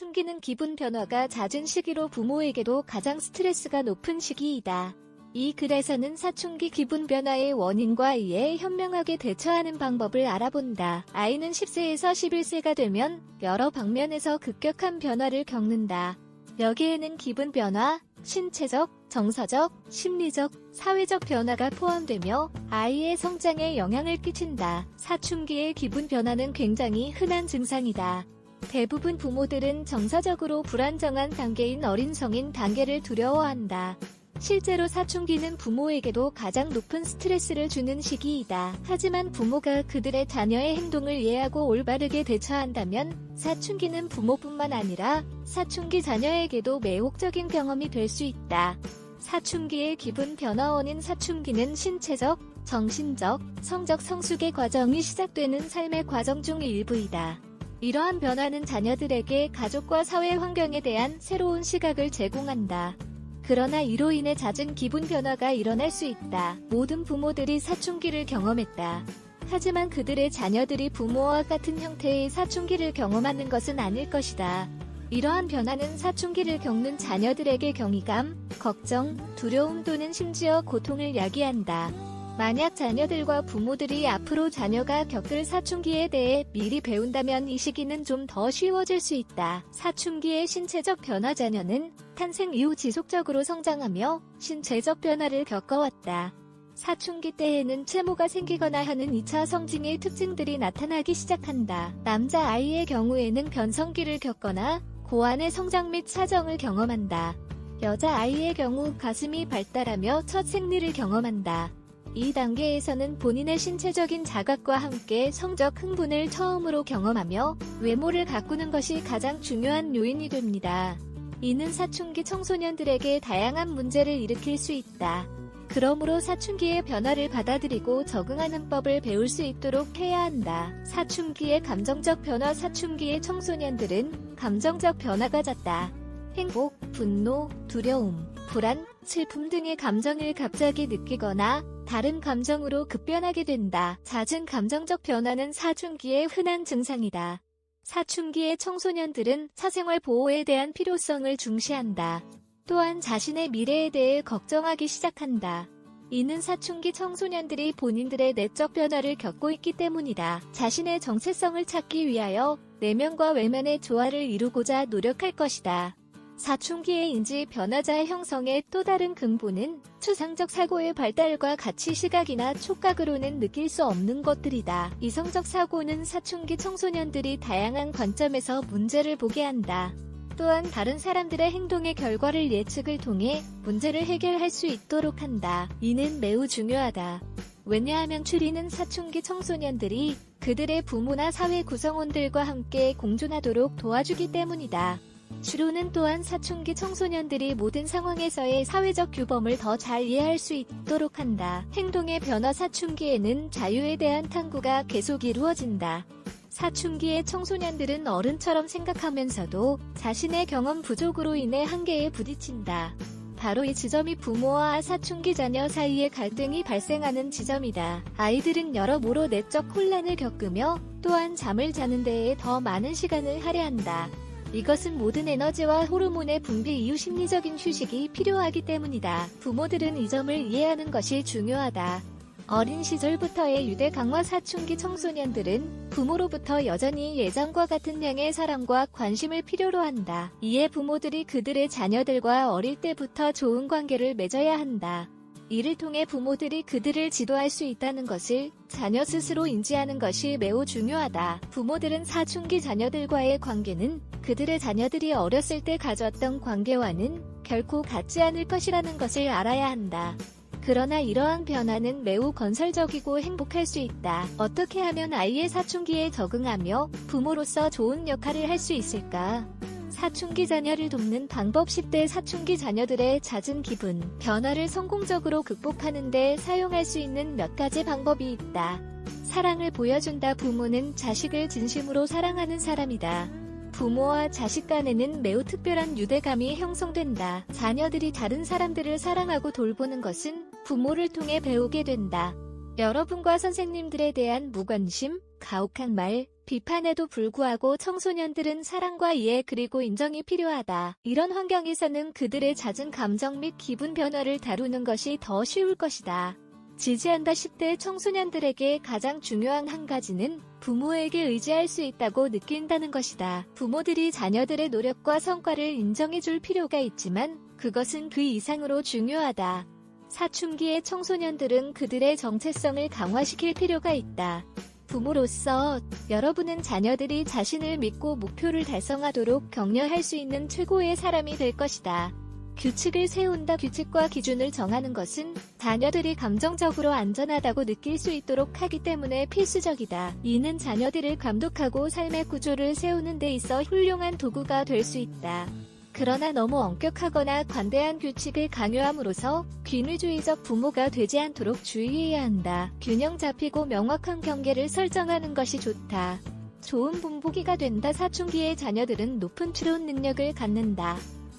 사춘기는 기분 변화가 잦은 시기로 부모에게도 가장 스트레스가 높은 시기이다. 이 글에서는 사춘기 기분 변화의 원인과 이에 현명하게 대처하는 방법을 알아본다. 아이는 10세에서 11세가 되면 여러 방면에서 급격한 변화를 겪는다. 여기에는 기분 변화, 신체적, 정서적, 심리적, 사회적 변화가 포함되며 아이의 성장에 영향을 끼친다. 사춘기의 기분 변화는 굉장히 흔한 증상이다. 대부분 부모들은 정서적으로 불안정한 단계인 어린 성인 단계를 두려워한다. 실제로 사춘기는 부모에게도 가장 높은 스트레스를 주는 시기이다. 하지만 부모가 그들의 자녀의 행동을 이해하고 올바르게 대처한다면 사춘기는 부모뿐만 아니라 사춘기 자녀에게도 매혹적인 경험이 될 수 있다. 사춘기의 기분 변화 원인 사춘기는 신체적, 정신적, 성적 성숙의 과정이 시작되는 삶의 과정 중 일부이다. 이러한 변화는 자녀들에게 가족과 사회 환경에 대한 새로운 시각을 제공한다. 그러나 이로 인해 잦은 기분 변화가 일어날 수 있다. 모든 부모들이 사춘기를 경험했다. 하지만 그들의 자녀들이 부모와 같은 형태의 사춘기를 경험하는 것은 아닐 것이다. 이러한 변화는 사춘기를 겪는 자녀들에게 경이감, 걱정, 두려움 또는 심지어 고통을 야기한다. 만약 자녀들과 부모들이 앞으로 자녀가 겪을 사춘기에 대해 미리 배운다면 이 시기는 좀 더 쉬워질 수 있다. 사춘기의 신체적 변화 자녀는 탄생 이후 지속적으로 성장하며 신체적 변화를 겪어왔다. 사춘기 때에는 채모가 생기거나 하는 2차 성징의 특징들이 나타나기 시작한다. 남자아이의 경우에는 변성기를 겪거나 고환의 성장 및 사정을 경험한다. 여자아이의 경우 가슴이 발달하며 첫 생리를 경험한다. 이 단계에서는 본인의 신체적인 자각과 함께 성적 흥분을 처음으로 경험하며 외모를 가꾸는 것이 가장 중요한 요인이 됩니다. 이는 사춘기 청소년들에게 다양한 문제를 일으킬 수 있다. 그러므로 사춘기의 변화를 받아들이고 적응하는 법을 배울 수 있도록 해야 한다. 사춘기의 감정적 변화 사춘기의 청소년들은 감정적 변화가 잦다. 행복, 분노, 두려움, 불안, 슬픔 등의 감정을 갑자기 느끼거나 다른 감정으로 급변하게 된다. 잦은 감정적 변화는 사춘기의 흔한 증상이다. 사춘기의 청소년들은 사생활 보호에 대한 필요성을 중시한다. 또한 자신의 미래에 대해 걱정하기 시작한다. 이는 사춘기 청소년들이 본인들의 내적 변화를 겪고 있기 때문이다. 자신의 정체성을 찾기 위하여 내면과 외면의 조화를 이루고자 노력할 것이다. 사춘기의 인지 변화자의 형성의 또 다른 근본은 추상적 사고의 발달과 가치 시각이나 촉각으로는 느낄 수 없는 것들이다. 이성적 사고는 사춘기 청소년들이 다양한 관점에서 문제를 보게 한다. 또한 다른 사람들의 행동의 결과를 예측을 통해 문제를 해결할 수 있도록 한다. 이는 매우 중요하다. 왜냐하면 추리는 사춘기 청소년들이 그들의 부모나 사회 구성원들과 함께 공존하도록 도와주기 때문이다. 추론은 또한 사춘기 청소년들이 모든 상황에서의 사회적 규범을 더 잘 이해할 수 있도록 한다. 행동의 변화 사춘기에는 자유에 대한 탐구가 계속 이루어진다. 사춘기의 청소년들은 어른처럼 생각하면서도 자신의 경험 부족으로 인해 한계에 부딪힌다. 바로 이 지점이 부모와 사춘기 자녀 사이에 갈등이 발생하는 지점이다. 아이들은 여러모로 내적 혼란을 겪으며 또한 잠을 자는 데에 더 많은 시간을 할애한다. 이것은 모든 에너지와 호르몬의 분비 이후 심리적인 휴식이 필요하기 때문이다. 부모들은 이 점을 이해하는 것이 중요하다. 어린 시절부터의 유대 강화 사춘기 청소년들은 부모로부터 여전히 예전과 같은 양의 사랑과 관심을 필요로 한다. 이에 부모들이 그들의 자녀들과 어릴 때부터 좋은 관계를 맺어야 한다. 이를 통해 부모들이 그들을 지도할 수 있다는 것을 자녀 스스로 인지하는 것이 매우 중요하다. 부모들은 사춘기 자녀들과의 관계는 그들의 자녀들이 어렸을 때 가졌던 관계와는 결코 같지 않을 것이라는 것을 알아야 한다. 그러나 이러한 변화는 매우 건설적이고 행복할 수 있다. 어떻게 하면 아이의 사춘기에 적응하며 부모로서 좋은 역할을 할 수 있을까? 사춘기 자녀를 돕는 방법 10대 사춘기 자녀들의 잦은 기분 변화를 성공적으로 극복하는 데 사용할 수 있는 몇 가지 방법이 있다. 사랑을 보여준다. 부모는 자식을 진심으로 사랑하는 사람이다. 부모와 자식 간에는 매우 특별한 유대감이 형성된다. 자녀들이 다른 사람들을 사랑하고 돌보는 것은 부모를 통해 배우게 된다. 여러분과 선생님들에 대한 무관심, 가혹한 말, 비판에도 불구하고 청소년들은 사랑과 이해 그리고 인정이 필요하다. 이런 환경에서는 그들의 잦은 감정 및 기분 변화를 다루는 것이 더 쉬울 것이다. 지지한다. 10대 청소년들에게 가장 중요한 한 가지는 부모에게 의지할 수 있다고 느낀다는 것이다. 부모들이 자녀들의 노력과 성과를 인정해줄 필요가 있지만 그것은 그 이상으로 중요하다. 사춘기의 청소년들은 그들의 정체성을 강화시킬 필요가 있다. 부모로서 여러분은 자녀들이 자신을 믿고 목표를 달성하도록 격려할 수 있는 최고의 사람이 될 것이다. 규칙을 세운다. 규칙과 기준을 정하는 것은 자녀들이 감정적으로 안전하다고 느낄 수 있도록 하기 때문에 필수적이다. 이는 자녀들을 감독하고 삶의 구조를 세우는 데 있어 훌륭한 도구가 될 수 있다. 그러나 너무 엄격하거나 관대한 규칙을 강요함으로써 권위주의적 부모가 되지 않도록 주의해야 한다. 균형 잡히고 명확한 경계를 설정하는 것이 좋다. 좋은 본보기가 된다. 사춘기의 자녀들은 높은 추론 능력을 갖는다.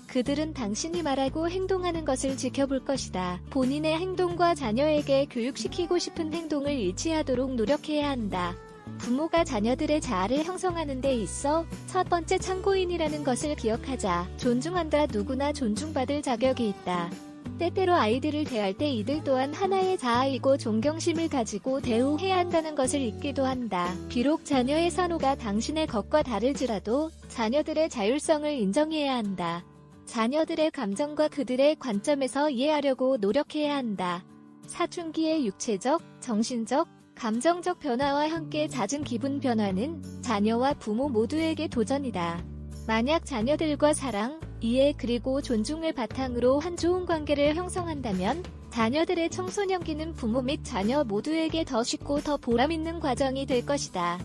그들은 당신이 말하고 행동하는 것을 지켜볼 것이다. 본인의 행동과 자녀에게 교육시키고 싶은 행동을 일치하도록 노력해야 한다. 부모가 자녀들의 자아를 형성하는 데 있어 첫 번째 참고인이라는 것을 기억하자. 존중한다. 누구나 존중받을 자격이 있다. 때때로 아이들을 대할 때 이들 또한 하나의 자아이고 존경심을 가지고 대우해야 한다는 것을 잊기도 한다. 비록 자녀의 선호가 당신의 것과 다를지라도 자녀들의 자율성을 인정해야 한다. 자녀들의 감정과 그들의 관점에서 이해하려고 노력해야 한다. 사춘기의 육체적, 정신적, 감정적 변화와 함께 잦은 기분 변화는 자녀와 부모 모두에게 도전이다. 만약 자녀들과 사랑, 이해 그리고 존중을 바탕으로 한 좋은 관계를 형성한다면 자녀들의 청소년기는 부모 및 자녀 모두에게 더 쉽고 더 보람있는 과정이 될 것이다.